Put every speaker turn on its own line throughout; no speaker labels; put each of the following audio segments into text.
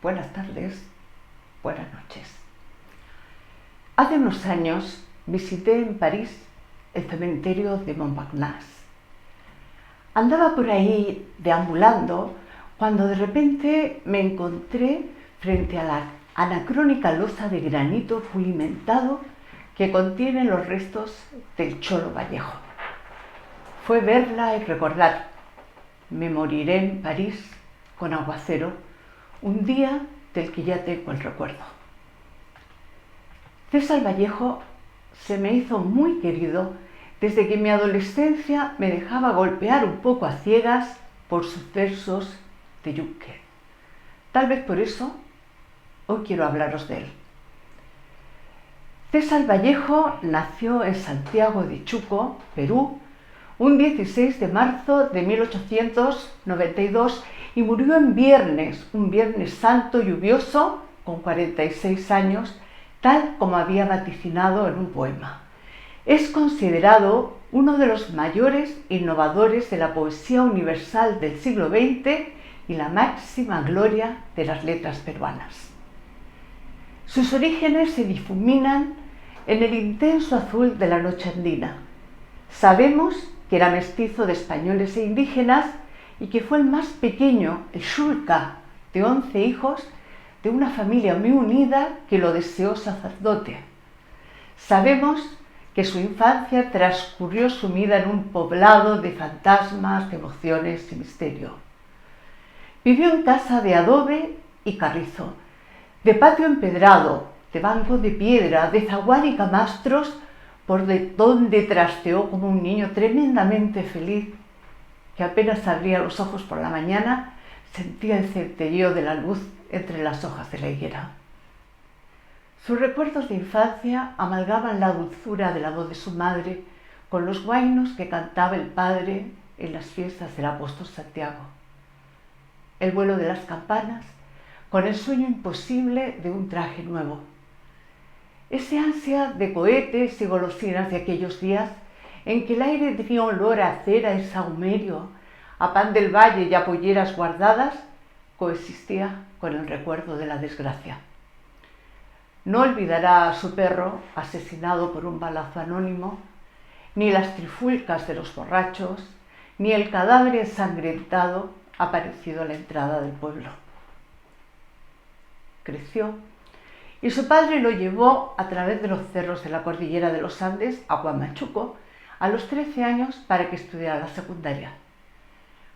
buenas tardes, buenas noches. Hace unos años visité en París el cementerio de Montparnasse. Andaba por ahí deambulando cuando de repente me encontré frente a la anacrónica losa de granito pulimentado que contiene los restos del Cholo Vallejo. Fue verla y recordar: me moriré en París con aguacero, un día del que ya tengo el recuerdo. César Vallejo se me hizo muy querido desde que en mi adolescencia me dejaba golpear un poco a ciegas por sus versos de yunque. Tal vez por eso hoy quiero hablaros de él. César Vallejo nació en Santiago de Chuco, Perú, un 16 de marzo de 1892 y murió en viernes, un viernes santo lluvioso, con 46 años, tal como había vaticinado en un poema. Es considerado uno de los mayores innovadores de la poesía universal del siglo XX y la máxima gloria de las letras peruanas. Sus orígenes se difuminan en el intenso azul de la noche andina. Sabemos que era mestizo de españoles e indígenas y que fue el más pequeño, el Xulca, de 11 hijos, de una familia muy unida que lo deseó sacerdote. Sabemos que su infancia transcurrió sumida en un poblado de fantasmas, de emociones y misterio. Vivió en casa de adobe y carrizo, de patio empedrado, de banco de piedra, de zaguán y camastros, por donde trasteó como un niño tremendamente feliz, que apenas abría los ojos por la mañana, sentía el centelleo de la luz entre las hojas de la higuera. Sus recuerdos de infancia amalgaman la dulzura de la voz de su madre con los huainos que cantaba el padre en las fiestas del apóstol Santiago. El vuelo de las campanas con el sueño imposible de un traje nuevo. Ese ansia de cohetes y golosinas de aquellos días en que el aire tenía olor a cera y sahumerio, a pan del valle y a polleras guardadas, coexistía con el recuerdo de la desgracia. No olvidará a su perro asesinado por un balazo anónimo, ni las trifulcas de los borrachos, ni el cadáver ensangrentado aparecido a la entrada del pueblo. Creció y su padre lo llevó a través de los cerros de la cordillera de los Andes a Huamachuco a los 13 años para que estudiara la secundaria.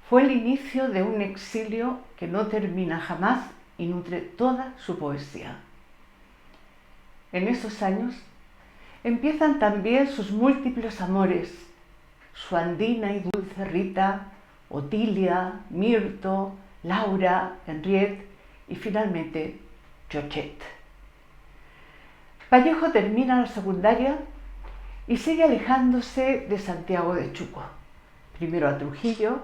Fue el inicio de un exilio que no termina jamás y nutre toda su poesía. En esos años empiezan también sus múltiples amores, su andina y dulce Rita, Otilia, Mirto, Laura, Henriette y finalmente Chochet. Vallejo termina la secundaria y sigue alejándose de Santiago de Chuco, primero a Trujillo,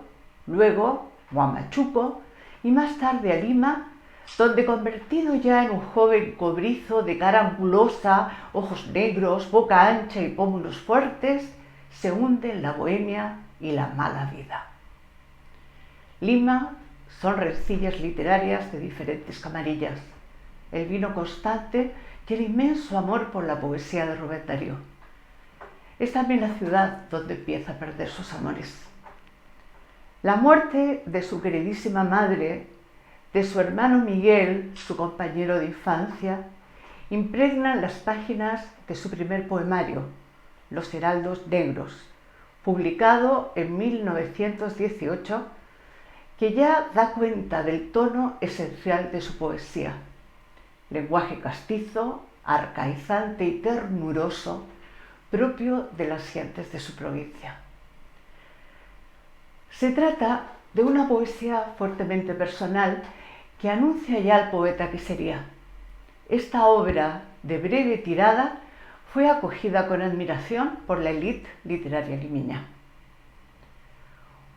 luego a Huamachuco y más tarde a Lima, donde, convertido ya en un joven cobrizo de cara angulosa, ojos negros, boca ancha y pómulos fuertes, se hunde en la bohemia y la mala vida. Lima son rencillas literarias de diferentes camarillas, el vino constante y el inmenso amor por la poesía de Rubén Darío. Es también la ciudad donde empieza a perder sus amores. La muerte de su queridísima madre, de su hermano Miguel, su compañero de infancia, impregnan las páginas de su primer poemario, Los Heraldos Negros, publicado en 1918, que ya da cuenta del tono esencial de su poesía: lenguaje castizo, arcaizante y ternuroso, propio de las gentes de su provincia. Se trata de una poesía fuertemente personal que anuncia ya al poeta que sería. Esta obra de breve tirada fue acogida con admiración por la élite literaria limeña.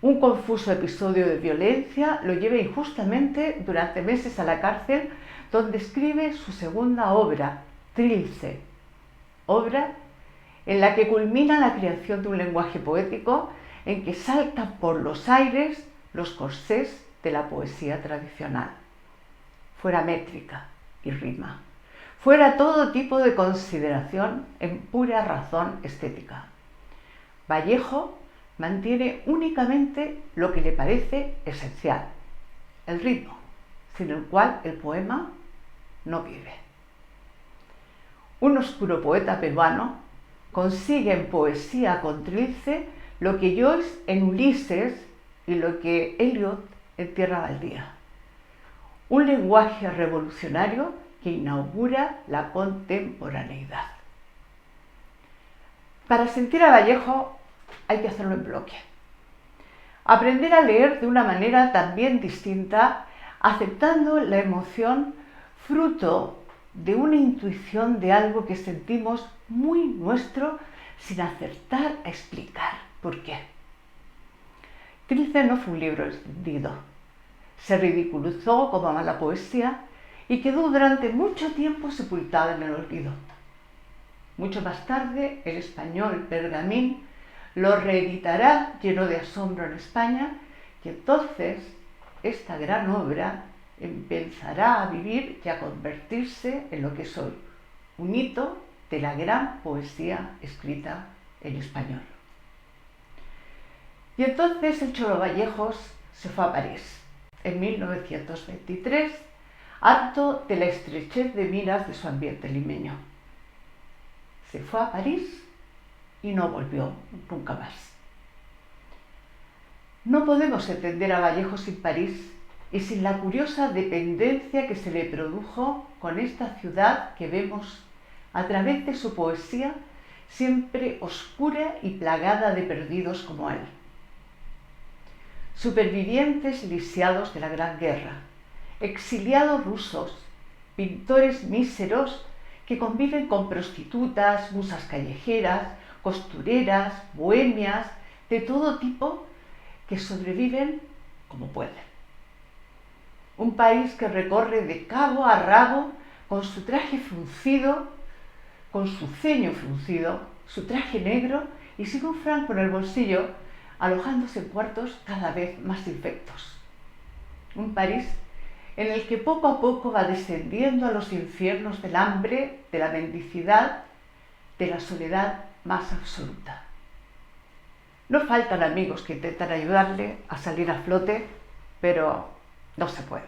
Un confuso episodio de violencia lo lleva injustamente durante meses a la cárcel, donde escribe su segunda obra, Trilce, obra en la que culmina la creación de un lenguaje poético en que saltan por los aires los corsés de la poesía tradicional. fuera métrica y rima, fuera todo tipo de consideración en pura razón estética. Vallejo mantiene únicamente lo que le parece esencial, el ritmo, sin el cual el poema no vive. Un oscuro poeta peruano consigue en Poesía con Trilce lo que Joyce en Ulises y lo que Eliot en Tierra Baldía. Un lenguaje revolucionario que inaugura la contemporaneidad. Para sentir a Vallejo hay que hacerlo en bloque. Aprender a leer de una manera también distinta, aceptando la emoción fruto de una intuición de algo que sentimos muy nuestro sin acertar a explicar por qué. Trilce no fue un libro extendido. Se ridiculizó como mala poesía y quedó durante mucho tiempo sepultada en el olvido. Mucho más tarde, el español Pergamín lo reeditará lleno de asombro en España y entonces esta gran obra empezará a vivir y a convertirse en lo que es hoy, un hito de la gran poesía escrita en español. Y entonces el Cholo Vallejos se fue a París en 1923, harto de la estrechez de miras de su ambiente limeño. Se fue a París y no volvió nunca más. No podemos entender a Vallejo sin París y sin la curiosa dependencia que se le produjo con esta ciudad que vemos a través de su poesía siempre oscura y plagada de perdidos como él. Supervivientes lisiados de la Gran Guerra, exiliados rusos, pintores míseros que conviven con prostitutas, musas callejeras, costureras, bohemias, de todo tipo, que sobreviven como pueden. Un país que recorre de cabo a rabo con su traje fruncido, con su ceño fruncido, su traje negro y sin un franco en el bolsillo, alojándose en cuartos cada vez más infectos. Un París en el que poco a poco va descendiendo a los infiernos del hambre, de la mendicidad, de la soledad más absoluta. No faltan amigos que intentan ayudarle a salir a flote, pero no se puede.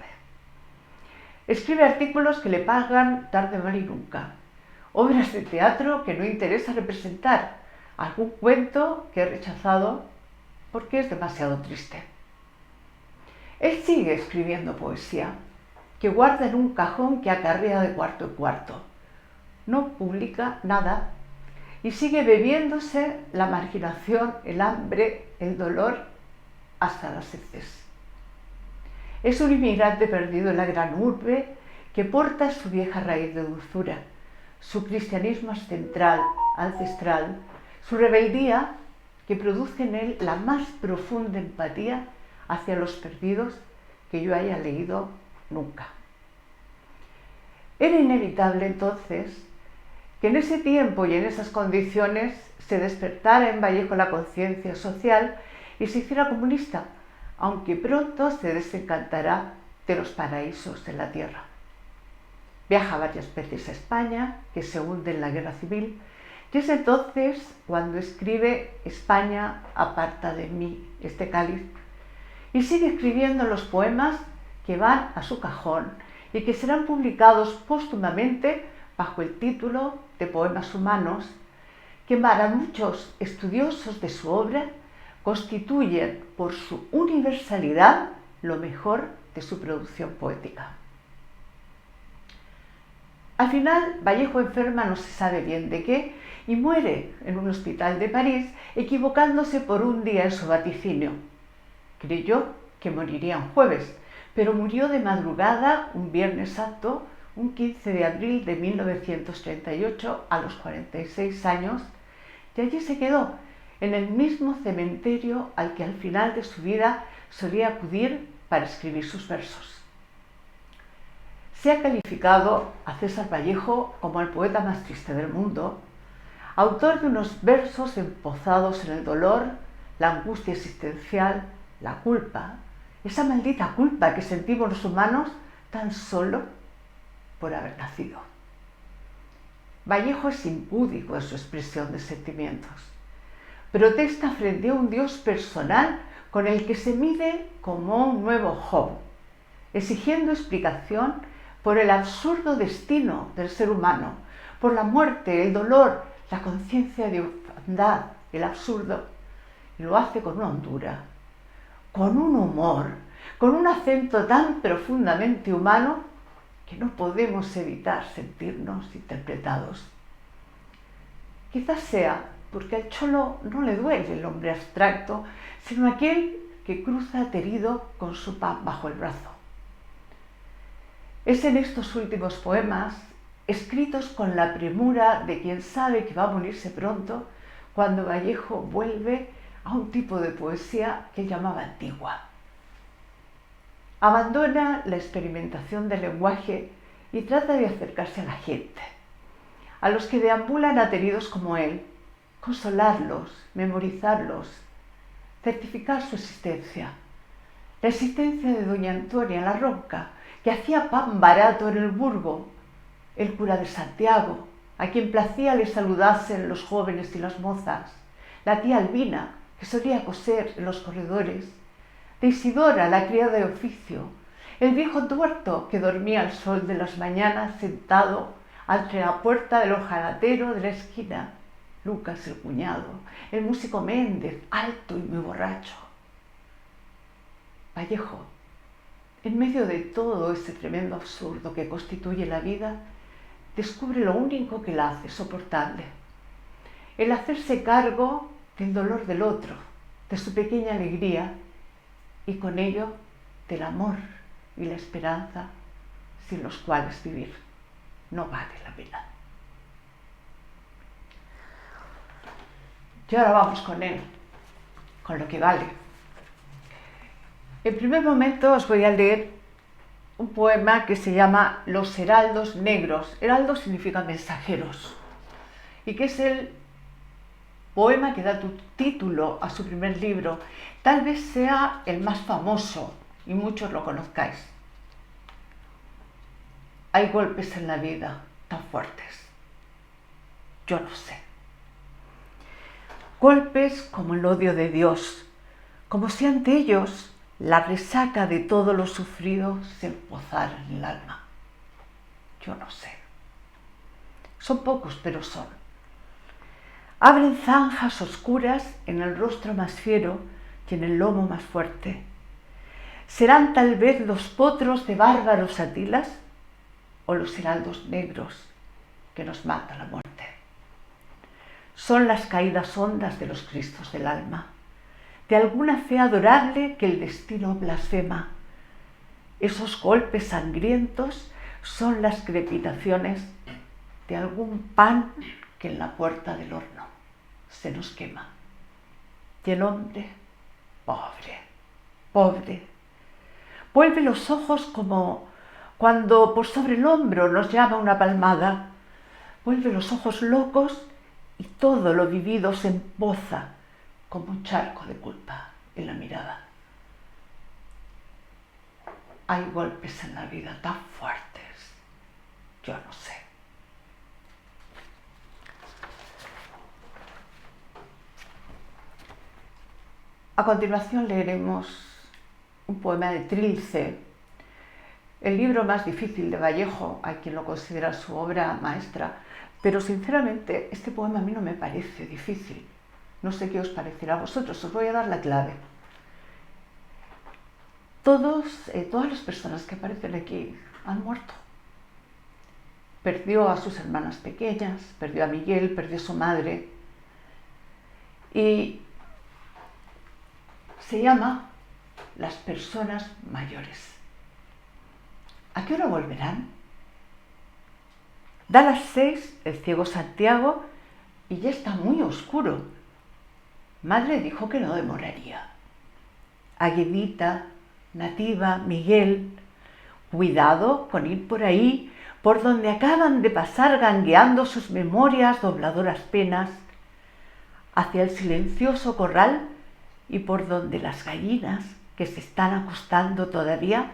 Escribe artículos que le pagan tarde, mal y nunca, obras de teatro que no interesa representar, algún cuento que he rechazado porque es demasiado triste. Él sigue escribiendo poesía, que guarda en un cajón que acarrea de cuarto en cuarto. No publica nada y sigue bebiéndose la marginación, el hambre, el dolor, hasta las heces. Es un inmigrante perdido en la gran urbe que porta su vieja raíz de dulzura, su cristianismo ancestral, su rebeldía que produce en él la más profunda empatía hacia los perdidos que yo haya leído nunca. Era inevitable entonces que en ese tiempo y en esas condiciones se despertara en Vallejo la conciencia social y se hiciera comunista, aunque pronto se desencantará de los paraísos de la tierra. Viaja varias veces a España, que se hunde en la guerra civil, y es entonces cuando escribe España, aparta de mí este cáliz, y sigue escribiendo los poemas que van a su cajón y que serán publicados póstumamente bajo el título de Poemas Humanos, que para muchos estudiosos de su obra constituyen por su universalidad lo mejor de su producción poética. Al final, Vallejo enferma no se sabe bien de qué y muere en un hospital de París, equivocándose por un día en su vaticinio. Creyó que moriría un jueves, pero murió de madrugada un Viernes Santo, un 15 de abril de 1938, a los 46 años, y allí se quedó, en el mismo cementerio al que al final de su vida solía acudir para escribir sus versos. Se ha calificado a César Vallejo como el poeta más triste del mundo, autor de unos versos empozados en el dolor, la angustia existencial, la culpa, esa maldita culpa que sentimos los humanos tan solo por haber nacido. Vallejo es impúdico en su expresión de sentimientos. Protesta frente a un Dios personal con el que se mide como un nuevo Job, exigiendo explicación por el absurdo destino del ser humano, por la muerte, el dolor, la conciencia de orfandad, el absurdo. Y lo hace con una hondura, con un humor, con un acento tan profundamente humano que no podemos evitar sentirnos interpretados. Quizás sea porque al cholo no le duele el hombre abstracto, sino aquel que cruza aterido con su pan bajo el brazo. Es en estos últimos poemas, escritos con la premura de quien sabe que va a morirse pronto, cuando Vallejo vuelve a un tipo de poesía que él llamaba antigua. Abandona la experimentación del lenguaje y trata de acercarse a la gente, a los que deambulan ateridos como él, consolarlos, memorizarlos, certificar su existencia. La existencia de doña Antonia la Ronca, que hacía pan barato en el Burgo, el cura de Santiago, a quien placía le saludasen los jóvenes y las mozas, la tía Albina, que solía coser en los corredores, de Isidora, la criada de oficio, el viejo tuerto que dormía al sol de las mañanas sentado ante la puerta del hojalatero de la esquina, Lucas el cuñado, el músico Méndez, alto y muy borracho. Vallejo, en medio de todo ese tremendo absurdo que constituye la vida, descubre lo único que la hace soportable: el hacerse cargo del dolor del otro, de su pequeña alegría y con ello del amor y la esperanza, sin los cuales vivir no vale la pena. Y ahora vamos con él, con lo que vale. En primer momento os voy a leer un poema que se llama Los heraldos negros. Heraldos significa mensajeros, y que es el poema que da título a su primer libro. Tal vez sea el más famoso y muchos lo conozcáis. Hay golpes en la vida tan fuertes. Yo no sé. Golpes como el odio de Dios, como si ante ellos la resaca de todo lo sufrido se empozara en el alma. Yo no sé. Son pocos, pero son. Abren zanjas oscuras en el rostro más fiero y en el lomo más fuerte. ¿Serán tal vez los potros de bárbaros Atilas o los heraldos negros que nos mata la muerte? Son las caídas hondas de los Cristos del alma, de alguna fe adorable que el destino blasfema. Esos golpes sangrientos son las crepitaciones de algún pan que en la puerta del horno se nos quema. Y el hombre, pobre, pobre, vuelve los ojos como cuando por sobre el hombro nos llama una palmada. Vuelve los ojos locos y todo lo vivido se empoza como un charco de culpa en la mirada. Hay golpes en la vida tan fuertes, yo no sé. A continuación leeremos un poema de Trilce, el libro más difícil de Vallejo. Hay quien lo considera su obra maestra, pero sinceramente este poema a mí no me parece difícil. No sé qué os parecerá a vosotros, os voy a dar la clave. Todas las personas que aparecen aquí han muerto. Perdió a sus hermanas pequeñas, perdió a Miguel, perdió a su madre. Y se llama Las personas mayores. ¿A qué hora volverán? Da las 6 el ciego Santiago y ya está muy oscuro. Madre dijo que no demoraría. Aguedita, Nativa, Miguel, cuidado con ir por ahí, por donde acaban de pasar gangueando sus memorias dobladoras penas, hacia el silencioso corral y por donde las gallinas, que se están acostando todavía,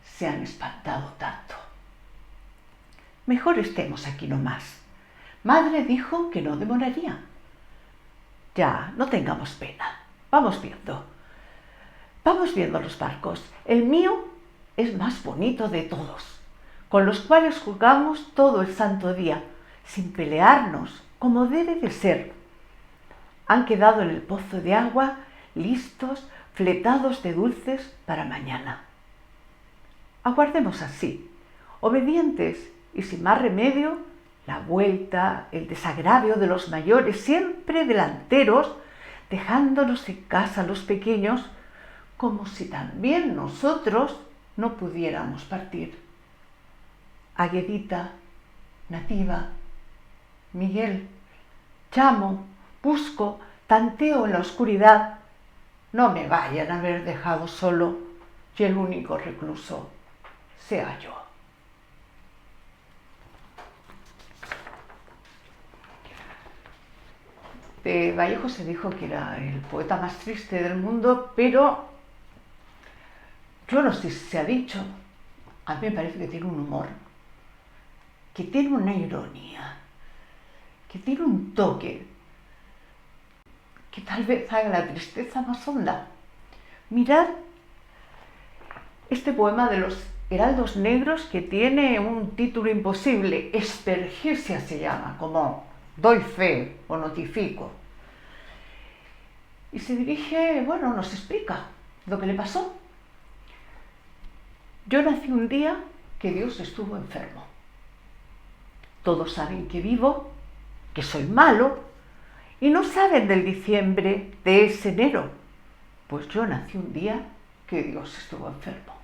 se han espantado tanto. Mejor estemos aquí nomás. Madre dijo que no demoraría. Ya, no tengamos pena. Vamos viendo. Vamos viendo los barcos. El mío es más bonito de todos, con los cuales jugamos todo el santo día, sin pelearnos, como debe de ser. Han quedado en el pozo de agua, listos, fletados de dulces para mañana. Aguardemos así, obedientes y sin más remedio, la vuelta, el desagravio de los mayores, siempre delanteros, dejándonos en casa los pequeños, como si también nosotros no pudiéramos partir. Aguedita, Nativa, Miguel, llamo, busco, tanteo en la oscuridad. No me vayan a haber dejado solo y el único recluso sea yo. De Vallejo se dijo que era el poeta más triste del mundo, pero yo no sé si se ha dicho, a mí me parece que tiene un humor, que tiene una ironía, que tiene un toque, que tal vez haga la tristeza más honda. Mirad este poema de los Heraldos Negros, que tiene un título imposible, Espergesia se llama, como doy fe o notifico. Y se dirige, bueno, nos explica lo que le pasó. Yo nací un día que Dios estuvo enfermo. Todos saben que vivo, que soy malo, y no saben del diciembre de ese enero, pues yo nací un día que Dios estuvo enfermo.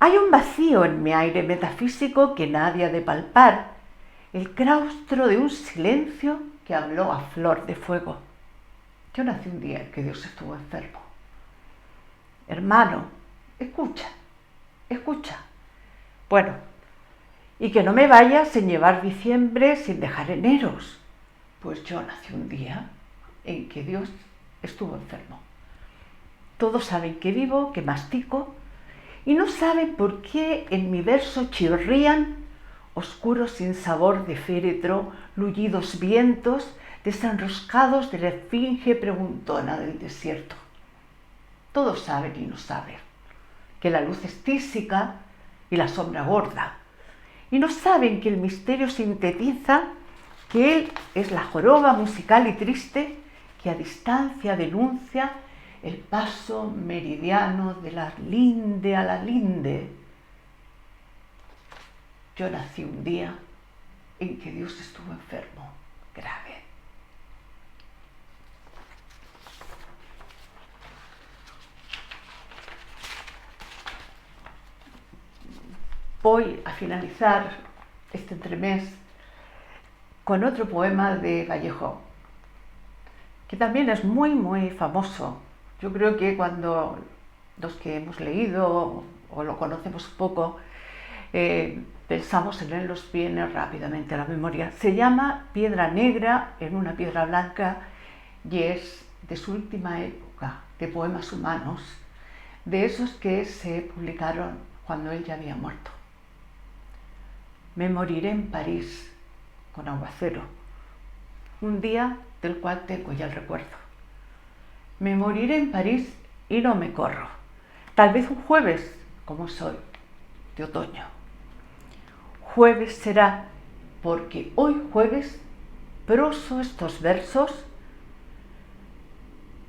Hay un vacío en mi aire metafísico que nadie ha de palpar, el claustro de un silencio que habló a flor de fuego. Yo nací un día que Dios estuvo enfermo. Hermano, escucha, escucha. Bueno, y que no me vaya sin llevar diciembre, sin dejar eneros, pues yo nací un día en que Dios estuvo enfermo. Todos saben que vivo, que mastico, y no saben por qué en mi verso chirrían oscuros sin sabor de féretro, lullidos vientos, desenroscados de la esfinge preguntona del desierto. Todos saben y no saben que la luz es tísica y la sombra gorda, y no saben que el misterio sintetiza que él es la joroba musical y triste que a distancia denuncia el paso meridiano de la linde a la linde. Yo nací un día en que Dios estuvo enfermo, grave. Voy a finalizar este entremés con otro poema de Vallejo, que también es muy, muy famoso. Yo creo que cuando los que hemos leído o lo conocemos poco, pensamos en él, nos viene rápidamente a la memoria. Se llama Piedra Negra en una piedra blanca y es de su última época de poemas humanos, de esos que se publicaron cuando él ya había muerto. Me moriré en París con aguacero, un día del cual tengo ya el recuerdo. Me moriré en París y no me corro, tal vez un jueves, como soy, de otoño. Jueves será porque hoy jueves proso estos versos,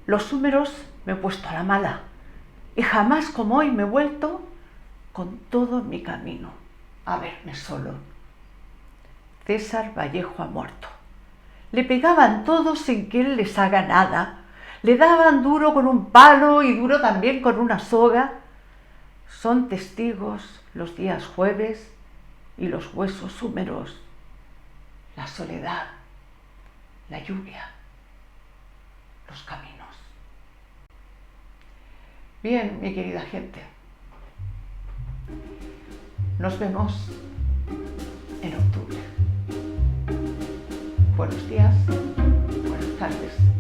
los húmeros me he puesto a la mala y jamás como hoy me he vuelto con todo mi camino a verme solo. César Vallejo ha muerto. Le pegaban todos sin que él les haga nada. Le daban duro con un palo y duro también con una soga. Son testigos los días jueves y los huesos húmeros, la soledad, la lluvia, los caminos. Bien, mi querida gente, nos vemos en octubre. Buenos días, buenas tardes.